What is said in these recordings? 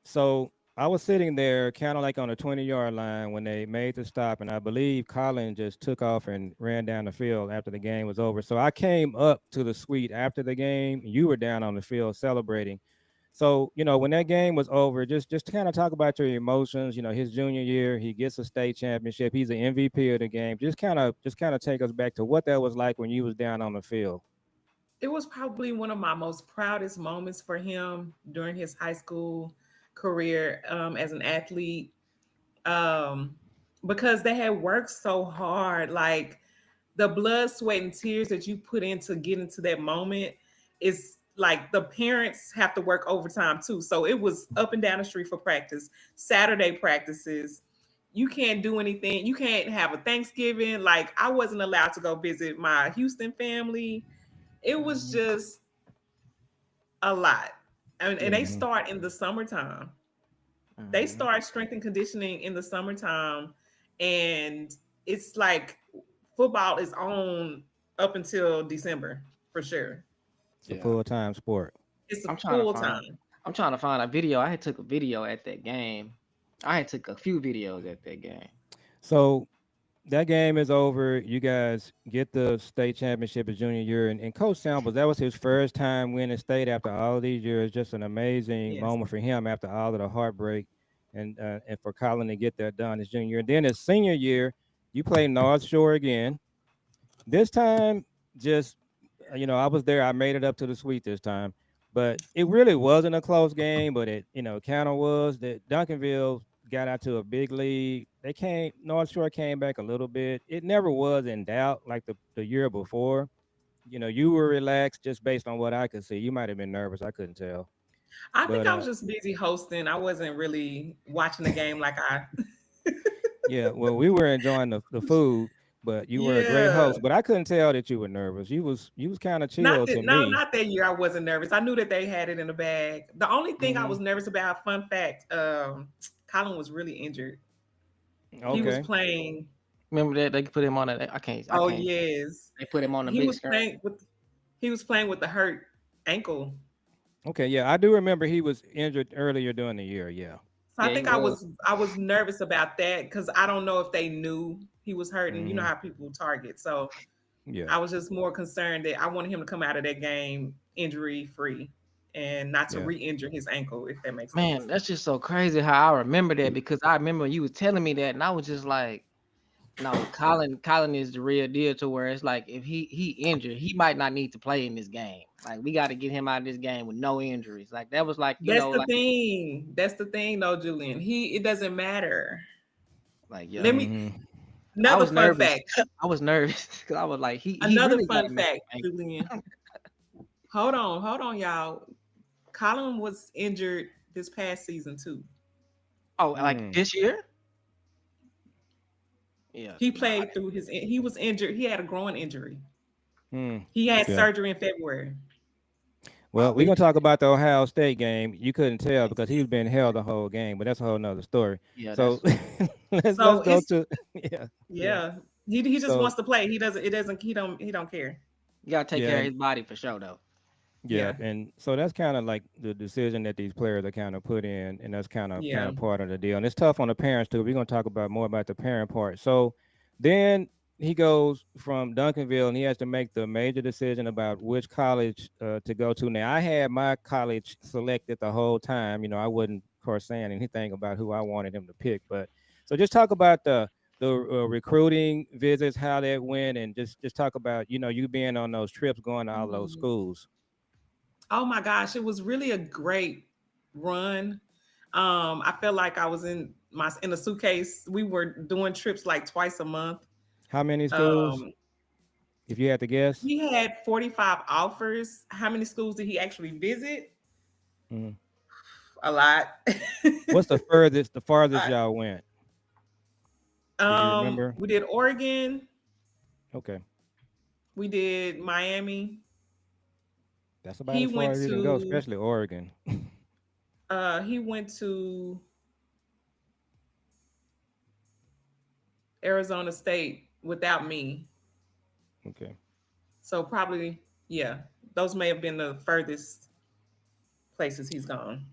So I was sitting there kind of like on the 20-yard line when they made the stop, and I believe Collin just took off and ran down the field after the game was over. So I came up to the suite after the game. You were down on the field celebrating. So, when that game was over, just kind of talk about your emotions. His junior year, he gets a state championship. He's the MVP of the game. Just kind of take us back to what that was like when you was down on the field. It was probably one of my most proudest moments for him during his high school career as an athlete, um, because they had worked so hard. Like the blood, sweat, and tears that you put into getting to that moment is like the parents have to work overtime too. So it was up and down the street for practice, Saturday practices. You can't do anything. You can't have a Thanksgiving. Like I wasn't allowed to go visit my Houston family. It was Mhm. just a lot. And they Mhm. start in the summertime. They Hmm. start strength and conditioning in the summertime. And it's like football is on up until December for sure. It's a Yeah. full-time sport. It's a I'm trying to full find. time. I'm trying to find a video. I had took a video at that game. I had took a few videos at that game. So that game is over. You guys get the state championship his junior year, and Coach Samples, that was his first time winning state after all of these years. Just an amazing Yes. moment for him after all of the heartbreak, and for Collin to get that done his junior year. And then his senior year, you play North Shore again. This time, just I was there. I made it up to the suite this time, but it really wasn't a close game. But it kind of was. That Duncanville got out to a big lead. North Shore came back a little bit. It never was in doubt like the year before. You were relaxed just based on what I could see. You might have been nervous. I couldn't tell, I think but I was just busy hosting. I wasn't really watching the game like I yeah. Well, we were enjoying the food. But you were a great Yeah. host. But I couldn't tell that you were nervous. You was kind of Not chill that to no, me. not that year I wasn't nervous. I knew that they had it in the bag. The only thing I Hmm. was nervous about, fun fact, Colin was really injured. He was Okay. playing. Remember that they put him on it. I can't. I Oh can't. yes. They put him on the He big was screen. playing with he was playing with the hurt ankle. Okay, yeah, I do remember he was injured earlier during the year. Yeah. So I Yeah, he think was. I was nervous about that because I don't know if they knew he was hurting. You know Hmm. how people target. So Yeah. I was just more concerned that I wanted him to come out of that game injury free and not to Yeah. re-injure his ankle, if that makes Man, sense. that's just so crazy how I remember that because I remember you was telling me that, and I was just like, no, Colin is the real deal to where it's like if he injured, he might not need to play in this game. Like we got to get him out of this game with no injuries. Like that was like That's the like thing. That's the thing, though, Julian. It doesn't matter. yeah. Let me Hmm. I another was fun nervous. fact. I was nervous because I was like he Another really got fun to make fact, it. Julian. Hold on, y'all. Colin was injured this past season too. Oh, like Mm. this year? Yeah, He no, I played through he was injured. He had a growing injury. Mm. He had Yeah. surgery in February. Well, we're we gonna talk about the Ohio State game. You couldn't tell because he was being held the whole game, but that's a whole nother story. yeah, So that's let's So go it's to yeah, yeah. yeah. He just So wants to play. He doesn't it doesn't he don't care. you gotta take yeah, care of and his body for sure though. yeah, Yeah. and so that's kind of like the decision that these players are kind of put in, and that's kind Yeah. of part of the deal. And it's tough on the parents too. We're gonna talk about more about the parent part. So then he goes from Duncanville, and he has to make the major decision about which college to go to. Now, I had my college selected the whole time. I wasn't, of course, saying anything about who I wanted him to pick. But so just talk about the recruiting visits, how that went, and just talk about you being on those trips, going to all those Mhm. schools. Oh my gosh, it was really a great run. I felt like I was in a suitcase. We were doing trips like twice a month. How many schools, Um, if you had to guess? he had 45 offers. How many schools did he actually visit? Mhm. A lot. What's the farthest Uh, y'all went? Do you remember? we did Oregon, Okay, we did Miami. that's about He as far went as you can go, to especially Oregon. he went to Arizona State without me. Okay. So probably, yeah, those may have been the furthest places he's gone.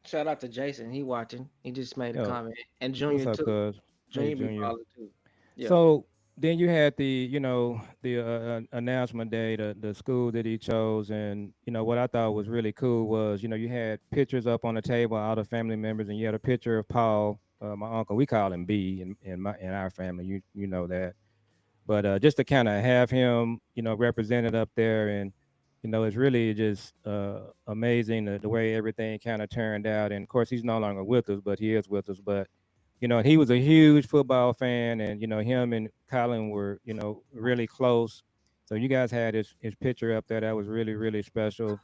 Shout out to Jason. He watching. He just made a Yo, comment. And what's Junior up, too. cuz? Hey, Junior be Junior. following too. Yeah. So then you had the announcement day, the school that he chose, and what I thought was really cool was you had pictures up on the table, all the family members, and you had a picture of Paul, my uncle. We call him B in our family. You know that. But just to kind of have him, represented up there, and it's really just amazing the way everything kind of turned out. And of course, he's no longer with us, but he is with us. But he was a huge football fan, and him and Collin were really close. So you guys had his picture up there. That was really really special.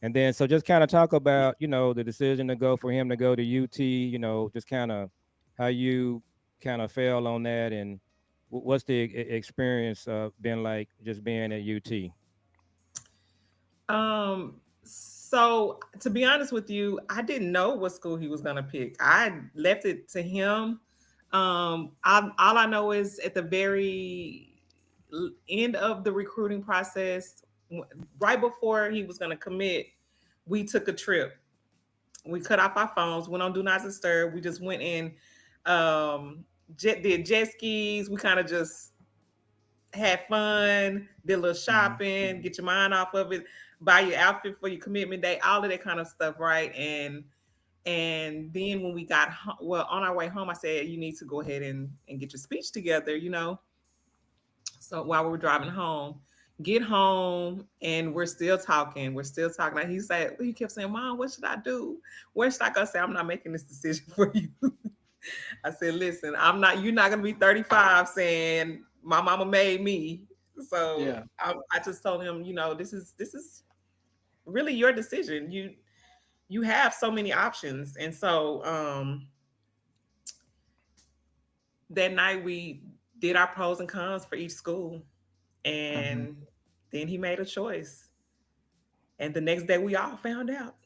And then so just kind of talk about the decision to go for him to go to UT. Just kind of how you kind of fell on that and what's the experience been like just being at UT? So to be honest with you, I didn't know what school he was gonna pick. I left it to him. All I know is at the very end of the recruiting process, right before he was gonna commit, we took a trip. We cut off our phones, went on Do Not Disturb. We just went in, did jet skis. We kind of just had fun, did a little Hmm. shopping, get your mind off of it, buy your outfit for your commitment day, all of that kind of stuff, right? And then when we got well on our way home, I said you need to go ahead and get your speech together, So while we were driving home, get home, and we're still talking. We're still talking. Like he kept saying, "Mom, what should I do? Where should I go?" Say, "I'm not making this decision for you." I said, "Listen, I'm not. You're not gonna be 35 saying my mama made me." So Yeah. I just told him, this is really your decision. You have so many options, and so that night we did our pros and cons for each school, Hmm. and then he made a choice. And the next day we all found out.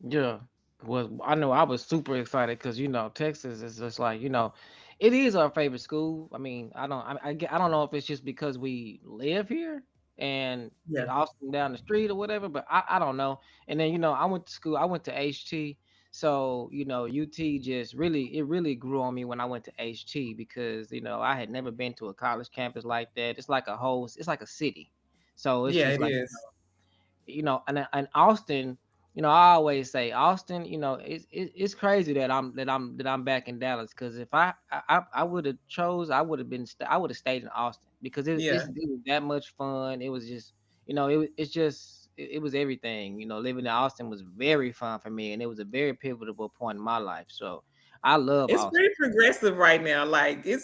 Yeah, was I know I was super excited because Texas is just like it is our favorite school. I mean, I don't know if it's just because we live here and Yeah. Austin down the street or whatever, but I don't know. And then I went to school. I went to HT, so UT just really grew on me when I went to HT because I had never been to a college campus like that. It's like a city, so it's Yeah, just it like is. and Austin, I always say Austin, it's crazy that I'm back in Dallas because if I would have chose, I would have stayed in Austin because Yeah. it was that much fun. It was just, it's just it was everything. Living in Austin was very fun for me, and it was a very pivotal point in my life. So I love It's Austin. pretty progressive right now. Like It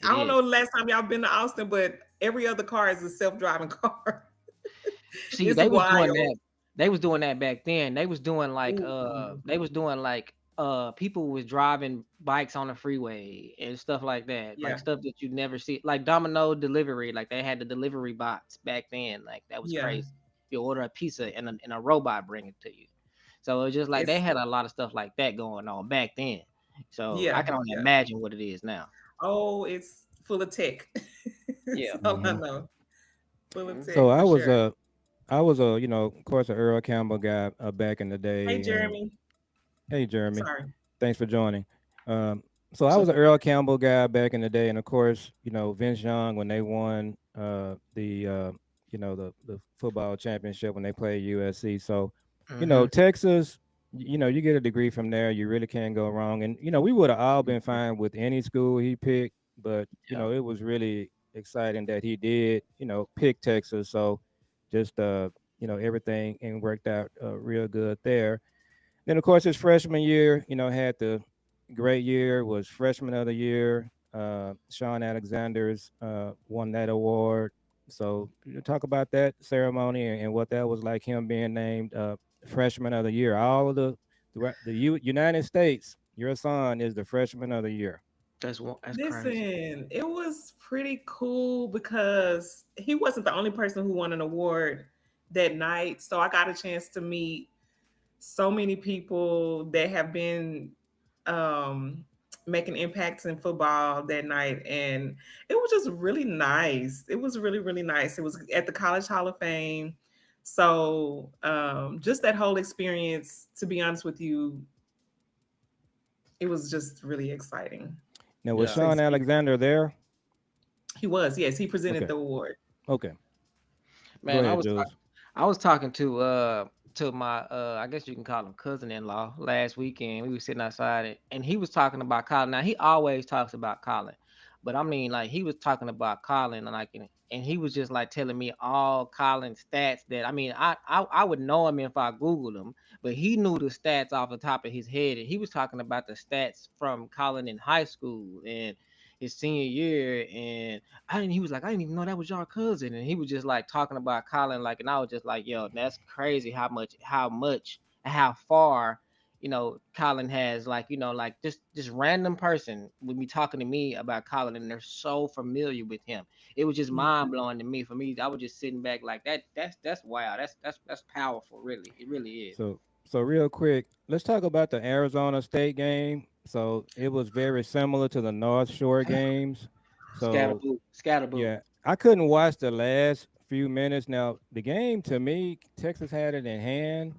I don't is. know the last time y'all been to Austin, but every other car is a self-driving car. See, It's wild. they was doing that back then. Ooh. They was doing like people was driving bikes on the freeway and stuff like that. Like Yeah. stuff that you never see. Like Domino delivery, like they had the delivery bots back then. Like that was Yeah. crazy. You order a pizza and a robot bring it to you. So it was just like they It's had a lot of stuff like that going on back then. So I yeah, can only yeah. imagine what it is now. Oh, it's full of tech. That's Yeah. all I Hmm. know. Full of So tech for sure. I was a of course a Earl Campbell guy back in the Hey day, and Jeremy. hey Jeremy, Sorry. thanks for joining. Um, so I So was an Earl Campbell guy back in the day, and of course Vince Young when they won the the football championship when they played USC. So mm-hmm. Texas, you get a degree from there, you really can't go wrong. And we would have all been fine with any school he picked, but Yeah. it was really exciting that he did pick Texas. So just everything and worked out real good there. Then of course his freshman year, had the great year, was freshman of the year. Sean Alexander's won that award. So talk about that ceremony and what that was like, him being named freshman of the year. All of the United States, your son is the freshman of the year. That's crazy. Listen, it was pretty cool because he wasn't the only person who won an award that night. So I got a chance to meet so many people that have been um, making impacts in football that night. And it was just really nice. It was really, really nice. It was at the College Hall of Fame. So just that whole experience, to be honest with you, it was just really exciting Now was Yeah. to Sean experience. Alexander there? He was, yes, he presented Okay. the award. Okay. Go Man, ahead, Jules. I was talking to my I guess you can call him cousin-in-law last weekend. We were sitting outside and he was talking about Colin. Now he always talks about Colin, but I mean like he was talking about Colin and like and he was just like telling me all Colin's stats that I mean I would know him if I Googled him, but he knew the stats off the top of his head and he was talking about the stats from Colin in high school and his senior year and he was like, I didn't even know that was your cousin. And he was just like talking about Colin, like, and I was just like, yo, that's crazy how far, Colin has like, like this random person would be talking to me about Colin and they're so familiar with him. It was just Yeah. mind blowing to me. For me, I was just sitting back like that's wow. That's powerful, really. It really is. So real quick, let's talk about the Arizona State game. So it was very similar to the North Shore games. So Scatterboo, scatterboo. yeah, I couldn't watch the last few minutes. Now the game to me, Texas had it in hand,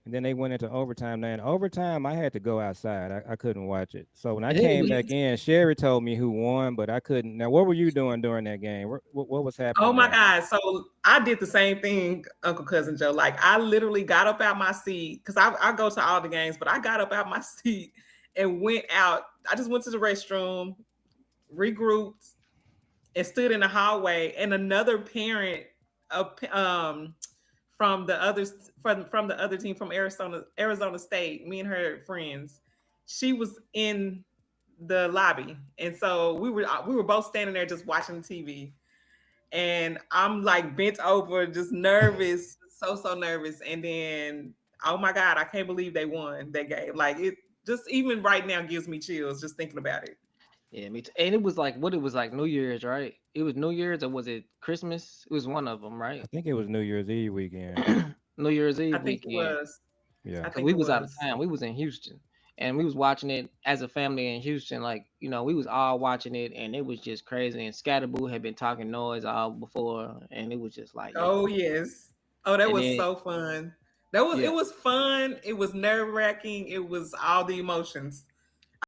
and then they went into overtime. Now in overtime, I had to go outside. I couldn't watch it. So when I And it came was back in, Sherry told me who won, but I couldn't. Now what were you doing during that game? What was Oh happening my there? God. So I did the same thing, Uncle Cousin Joe. Like I literally got up out my seat because I go to all the games, but I got up out my seat and went out. I just went to the restroom, regrouped, and stood in the hallway. And another parent of from the others from the other team from Arizona State, me and her friends, she was in the lobby. And so we were both standing there just watching TV and I'm like bent over, just nervous, so nervous. And then, oh my God, I can't believe they won that game. Like it just even right now gives me chills just thinking about it. Yeah, me too. And it was like what it was like New Year's, right? It was New Year's or was it Christmas? It was one of them, I right? think it was New Year's Eve weekend. New Year's I Eve think it weekend. was. Yeah. I Cause think we it was out of was. town. We was in Houston, and we was watching it as a family in Houston. Like we was all watching it, and it was just crazy. And Scatterboo had been talking noise all before, and it was just like Oh yo. yes. Oh, that And was then so fun. That was yeah, it was fun. It was nerve wracking. It was all the emotions.